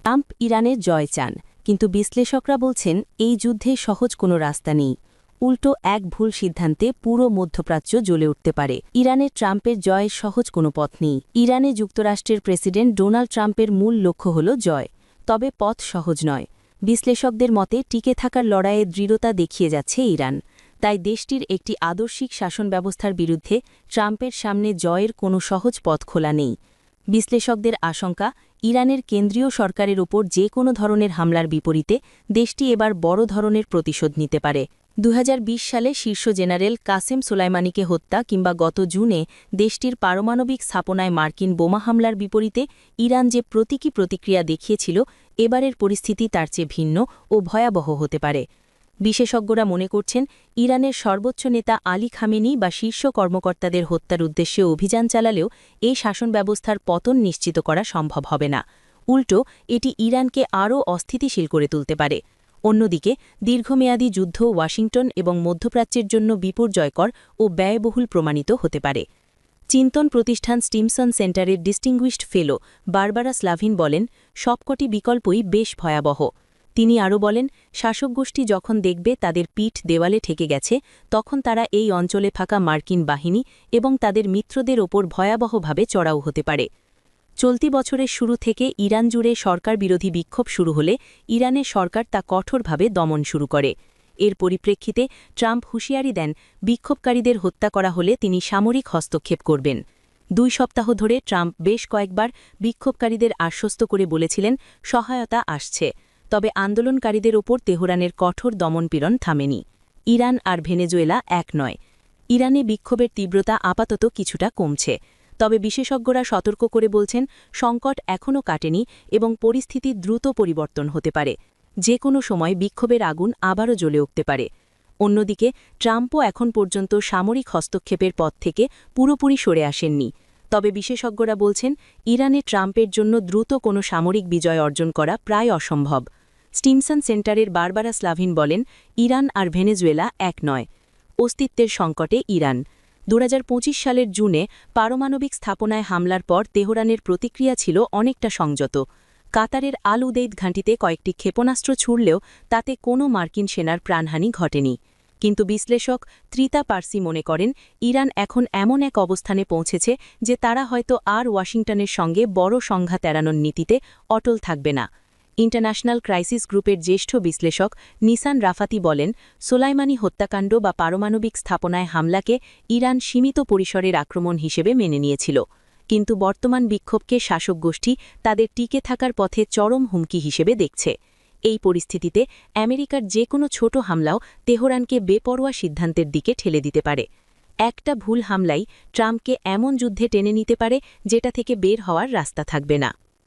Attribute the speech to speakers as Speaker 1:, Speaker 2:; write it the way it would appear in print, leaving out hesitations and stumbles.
Speaker 1: Trump ইরানের জয় চান, কিন্তু বিশ্লেষকরা বলছেন এই যুদ্ধে সহজ কোনো রাস্তা নেই। উল্টো এক ভুল সিদ্ধান্তে পুরো মধ্যপ্রাচ্য জ্বলে উঠতে পারে। ইরানের ট্রাম্পের জয়ের সহজ কোনো পথ নেই। ইরানে যুক্তরাষ্ট্রের প্রেসিডেন্ট ডোনাল্ড ট্রাম্পের মূল লক্ষ্য হল জয়, তবে পথ সহজ নয়। বিশ্লেষকদের মতে টিকে থাকার লড়াইয়ে দৃঢ়তা দেখিয়ে যাচ্ছে ইরান। তাই দেশটির একটি আদর্শিক শাসন ব্যবস্থার বিরুদ্ধে ট্রাম্পের সামনে জয়ের কোনো সহজ পথ খোলা নেই। বিশ্লেষকদের আশঙ্কা, ইরানের কেন্দ্রীয় সরকারের ওপর যে কোনো ধরনের হামলার বিপরীতে দেশটি এবার বড় ধরনের প্রতিশোধ নিতে পারে। 2020 সালে শীর্ষ জেনারেল কাসেম সোলাইমানিকে হত্যা কিংবা গত জুনে দেশটির পারমাণবিক স্থাপনায় মার্কিন বোমা হামলার বিপরীতে ইরান যে প্রতীকী প্রতিক্রিয়া দেখিয়েছিল, এবারের পরিস্থিতি তার চেয়ে ভিন্ন ও ভয়াবহ হতে পারে। বিশেষজ্ঞরা মনে করছেন, ইরানের সর্বোচ্চ নেতা আলী খামেনি বা শীর্ষ কর্মকর্তাদের হত্যার উদ্দেশ্যে অভিযান চালালেও এই শাসন ব্যবস্থার পতন নিশ্চিত করা সম্ভব হবে না। উল্টো এটি ইরানকে আরও অস্থিতিশীল করে তুলতে পারে। অন্যদিকে দীর্ঘমেয়াদী যুদ্ধ ওয়াশিংটন এবং মধ্যপ্রাচ্যের জন্য বিপর্যয়কর ও ব্যয়বহুল প্রমাণিত হতে পারে। চিন্তন প্রতিষ্ঠান স্টিমসন সেন্টারের ডিস্টিংগুইশড ফেলো বারবারা স্লাভিন বলেন, সবকটি বিকল্পই বেশ ভয়াবহ। তিনি আরও বলেন, শাসকগোষ্ঠী যখন দেখবে তাদের পিঠ দেওয়ালে ঠেকে গেছে, তখন তারা এই অঞ্চলে থাকা মার্কিন বাহিনী এবং তাদের মিত্রদের ওপর ভয়াবহভাবে চড়াও হতে পারে। চলতি বছরের শুরু থেকে ইরান জুড়ে সরকার বিরোধী বিক্ষোভ শুরু হলে ইরানের সরকার তা কঠোরভাবে দমন শুরু করে। এর পরিপ্রেক্ষিতে ট্রাম্প হুঁশিয়ারি দেন, বিক্ষোভকারীদের হত্যা করা হলে তিনি সামরিক হস্তক্ষেপ করবেন। 2 সপ্তাহ ধরে ট্রাম্প বেশ কয়েকবার বিক্ষোভকারীদের আশ্বস্ত করে বলেছিলেন সহায়তা আসছে, তবে আন্দোলনকারীদের ওপর তেহরানের কঠোর দমনপীড়ন থামেনি। ইরান আর ভেনেজুয়েলা এক নয়। ইরানে বিক্ষোভের তীব্রতা আপাতত কিছুটা কমছে, তবে বিশেষজ্ঞরা সতর্ক করে বলছেন, সংকট এখনও কাটেনি এবং পরিস্থিতি দ্রুত পরিবর্তন হতে পারে। যে কোনো সময় বিক্ষোভের আগুন আবারও জ্বলে উঠতে পারে। অন্যদিকে ট্রাম্পও এখন পর্যন্ত সামরিক হস্তক্ষেপের পথ থেকে পুরোপুরি সরে আসেননি। তবে বিশেষজ্ঞরা বলছেন, ইরানে ট্রাম্পের জন্য দ্রুত কোনো সামরিক বিজয় অর্জন করা প্রায় অসম্ভব। স্টিমসন সেন্টারের বারবারা স্লাভিন বলেন, ইরান আর ভেনেজুয়েলা এক নয়। অস্তিত্বের সংকটে ইরান। 2025 সালের জুনে পারমাণবিক স্থাপনায় হামলার পর তেহরানের প্রতিক্রিয়া ছিল অনেকটা সংযত। কাতারের আল উদেইদ ঘাঁটিতে কয়েকটি ক্ষেপণাস্ত্র ছুড়লেও তাতে কোনো মার্কিন সেনার প্রাণহানি ঘটেনি। কিন্তু বিশ্লেষক ত্রিতা পার্সি মনে করেন, ইরান এখন এমন এক অবস্থানে পৌঁছেছে যে তারা হয়তো আর ওয়াশিংটনের সঙ্গে বড় সংঘাত এড়ানোর নীতিতে অটল থাকবে না। ইন্টারন্যাশনাল ক্রাইসিস গ্রুপের জ্যেষ্ঠ বিশ্লেষক নিসান রাফাতি বলেন, সোলাইমানি হত্যাকাণ্ড বা পারমাণবিক স্থাপনায় হামলাকে ইরান সীমিত পরিসরের আক্রমণ হিসেবে মেনে নিয়েছিল, কিন্তু বর্তমান বিক্ষোভকে শাসক গোষ্ঠী তাদের টিকে থাকার পথে চরম হুমকি হিসেবে দেখছে। এই পরিস্থিতিতে আমেরিকার যে কোনো ছোট হামলাও তেহরানকে বেপরোয়া সিদ্ধান্তের দিকে ঠেলে দিতে পারে। একটা ভুল হামলাই ট্রাম্পকে এমন যুদ্ধে টেনে নিতে পারে যেটা থেকে বের হওয়ার রাস্তা থাকবে না।